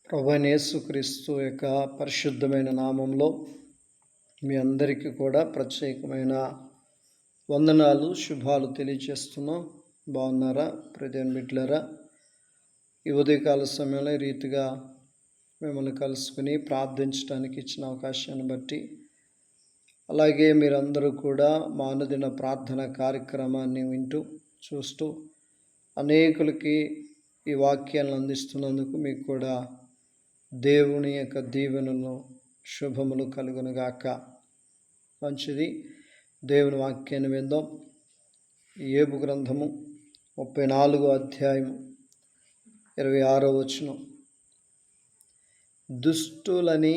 ప్రభువైన యేసుక్రీస్తు యొక్క పరిశుద్ధమైన నామంలో మీ అందరికీ కూడా ప్రత్యేకమైన వందనాలు, శుభాలు తెలియజేస్తున్నాం. బాగున్నారా ప్రియమైన బిడ్డలారా? ఈ ఉదయకాల సమయంలో ఈ రీతిగా మిమ్మల్ని కలుసుకుని ప్రార్థించడానికి ఇచ్చిన అవకాశాన్ని బట్టి, అలాగే మీరందరూ కూడా మా అనుదిన ప్రార్థన కార్యక్రమాన్ని వింటూ చూస్తూ అనేకులకి ఈ వాక్యాలను అందిస్తున్నందుకు మీకు కూడా దేవుని యొక్క దీవెనలు, శుభములు కలుగునుగాక. మంచిది. దేవుని వాక్యాన్ని విందాం. యోబు గ్రంథము 34వ అధ్యాయం 26వ వచనం. దుష్టులని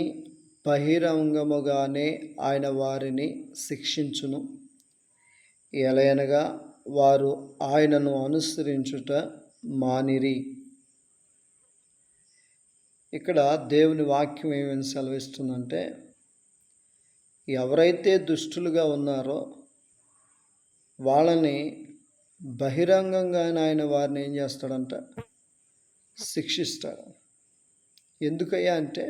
బహిరంగముగానే ఆయన వారిని శిక్షించును, ఎలయనగా వారు ఆయనను అనుసరించుట మానిరి. ఇక్కడ దేవుని వాక్యం ఏమని సెలవిస్తుందంటే, ఎవరైతే దుష్టులుగా ఉన్నారో వాళ్ళని బహిరంగంగా ఆయన వారిని ఏం చేస్తాడంట? శిక్షిస్తాడు. ఎందుకయ్యా అంటే,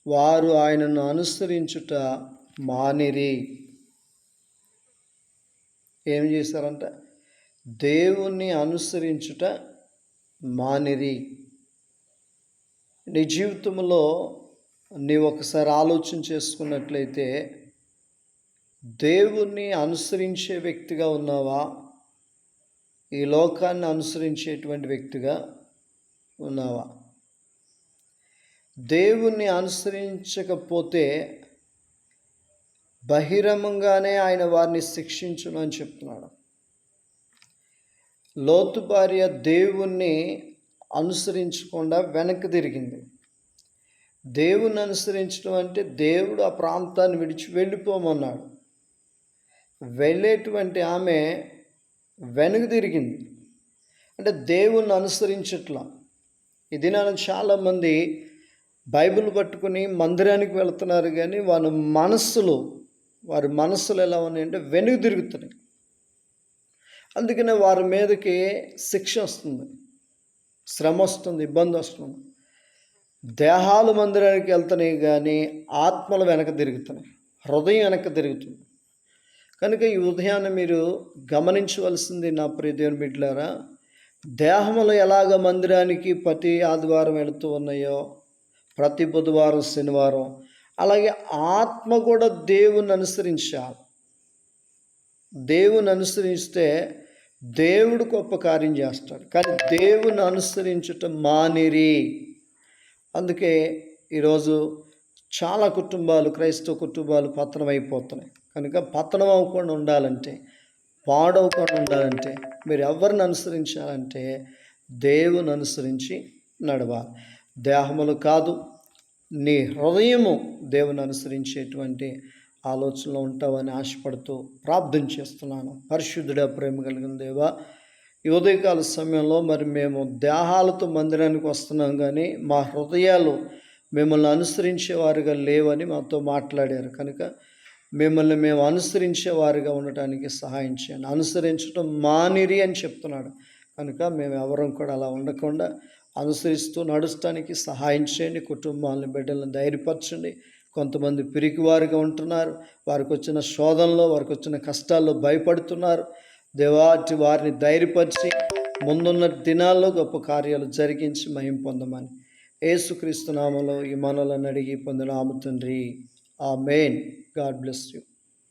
వారు ఆయనను అనుసరించుట మానిరి. ఏం చేశారంట? దేవుణ్ణి అనుసరించుట మానిరి. నీ జీవితంలో నీవు ఒకసారి ఆలోచన చేసుకున్నట్లయితే, దేవుణ్ణి అనుసరించే వ్యక్తిగా ఉన్నావా, ఈ లోకాన్ని అనుసరించేటువంటి వ్యక్తిగా ఉన్నావా? దేవుణ్ణి అనుసరించకపోతే బహిరంగంగానే ఆయన వారిని శిక్షించును అని చెప్తున్నాడు. లోతు భార్య దేవుణ్ణి అనుసరించకుండా వెనక్కి తిరిగింది. దేవుణ్ణి అనుసరించడం అంటే దేవుడు ఆ ప్రాంతాన్ని విడిచి వెళ్ళిపోమన్నాడు. వెళ్ళేటువంటి ఆమె వెనక్కి తిరిగింది. అంటే దేవుణ్ణి అనుసరించట్లా. ఇది నేను చాలామంది బైబిల్ పట్టుకుని మందిరానికి వెళుతున్నారు, కానీ వారి మనస్సులు ఎలా ఉన్నాయంటే వెనుక తిరుగుతున్నాయి. అందుకనే వారి మీదకి శిక్ష వస్తుంది, శ్రమ వస్తుంది, ఇబ్బంది వస్తుంది. దేహాలు మందిరానికి వెళ్తున్నాయి కానీ ఆత్మలు వెనక తిరుగుతున్నాయి, హృదయం వెనక తిరుగుతుంది. కనుక ఈ ఉదయాన్ని మీరు గమనించవలసింది నా ప్రియ దేవుని బిడ్డలారా, దేహములు ఎలాగ మందిరానికి ప్రతి ఆదివారం వెళుతూ ఉన్నాయో, ప్రతి బుధవారం శనివారం, అలాగే ఆత్మ కూడా దేవుని అనుసరించాలి. దేవుని అనుసరిస్తే దేవుడు గొప్ప కార్యం చేస్తాడు. కానీ దేవుని అనుసరించుట మానిరి. అందుకే ఈరోజు చాలా కుటుంబాలు, క్రైస్తవ కుటుంబాలు పతనం అయిపోతున్నాయి. కనుక పతనం అవ్వకుండా ఉండాలంటే, పాడవకుండా ఉండాలంటే మీరు ఎవరిని అనుసరించాలంటే దేవుని అనుసరించి నడవాలి. దేహములు కాదు, నీ హృదయము దేవుని అనుసరించేటువంటి ఆలోచనలో ఉంటావని ఆశపడుతూ ప్రార్థన చేస్తున్నాను. పరిశుద్ధుడా, ప్రేమ కలిగిన దేవా, ఈ ఉదయకాల సమయంలో మరి మేము దేహాలతో మందిరానికి వస్తున్నాం, కానీ మా హృదయాలు మిమ్మల్ని అనుసరించేవారుగా లేవని మాతో మాట్లాడారు. కనుక మిమ్మల్ని మేము అనుసరించేవారుగా ఉండటానికి సహాయం చేయండి. అనుసరించడం మానిరి అని చెప్తున్నాడు. కనుక మేము ఎవరం కూడా అలా ఉండకుండా అనుసరిస్తూ నడుస్తానికి సహాయం చేయండి. కుటుంబాలను, బిడ్డలను ధైర్యపరచండి. కొంతమంది పిరికివారుగా ఉంటున్నారు, వారికి వచ్చిన శోధనలో, వారికి వచ్చిన కష్టాల్లో భయపడుతున్నారు. దేవాటి వారిని ధైర్యపరిచి ముందున్న దినాల్లో గొప్ప కార్యాలు జరిగించి మహిమ పొందమని యేసుక్రీస్తు నామములో ఈ మనలను అడిగి పొందినాము తండ్రి. ఆమేన్. God bless you.